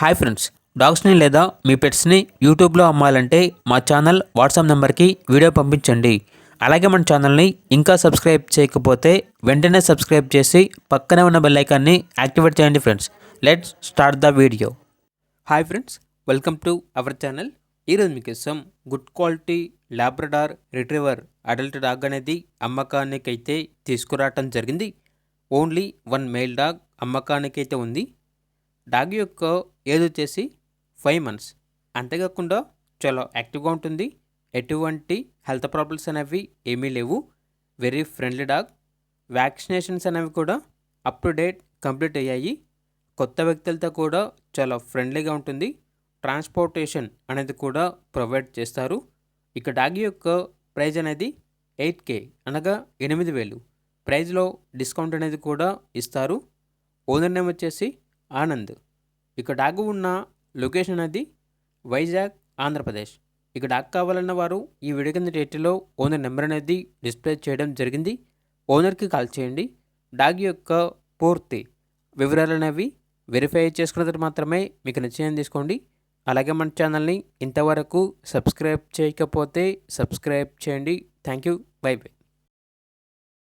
Hi friends, డాగ్స్ని లేదా మీ పెట్స్ని యూట్యూబ్లో అమ్మాలంటే మా ఛానల్ వాట్సాప్ నెంబర్కి వీడియో పంపించండి. అలాగే మన ఛానల్ని ఇంకా సబ్స్క్రైబ్ చేయకపోతే వెంటనే సబ్స్క్రైబ్ చేసి పక్కనే ఉన్న బెల్ ఐకాన్ని యాక్టివేట్ చేయండి friends. Let's start the video. Hi friends, welcome to our channel. ఈరోజు మీకోసం good quality Labrador retriever adult dog అనేది అమ్మకానికైతే తీసుకురావటం జరిగింది. ఓన్లీ వన్ మేల్ డాగ్ అమ్మకానికైతే ఉంది. డాగ్ యొక్క ఏజ్ వచ్చేసి 5 months. అంతేకాకుండా చాలా యాక్టివ్గా ఉంటుంది. ఎటువంటి హెల్త్ ప్రాబ్లమ్స్ అనేవి ఏమీ లేవు. Very friendly dog. వ్యాక్సినేషన్స్ అనేవి కూడా అప్ టు డేట్ కంప్లీట్ అయ్యాయి. కొత్త వ్యక్తులతో కూడా చాలా ఫ్రెండ్లీగా ఉంటుంది. ట్రాన్స్పోర్టేషన్ అనేది కూడా ప్రొవైడ్ చేస్తారు. ఇక డాగ్ యొక్క ప్రైజ్ అనేది 8K అనగా 8,000. ప్రైజ్లో డిస్కౌంట్ అనేది కూడా ఇస్తారు. ఓనర్ నేమ్ వచ్చేసి ఆనంద్. ఇక డాగ్ ఉన్న లొకేషన్ అనేది వైజాగ్, ఆంధ్రప్రదేశ్. ఇక డాగ్ కావాలన్న వారు ఈ వీడియో కింద టైటిల్లో ఓనర్ నెంబర్ అనేది డిస్ప్లే చేయడం జరిగింది. ఓనర్కి కాల్ చేయండి. డాగ్ యొక్క పూర్తి వివరాలు అనేవి వెరిఫై చేసుకున్న తర్వాత మాత్రమే మీకు నిశ్చయం తీసుకోండి. అలాగే మన ఛానల్ని ఇంతవరకు సబ్స్క్రైబ్ చేయకపోతే సబ్స్క్రైబ్ చేయండి. Thank you. By by.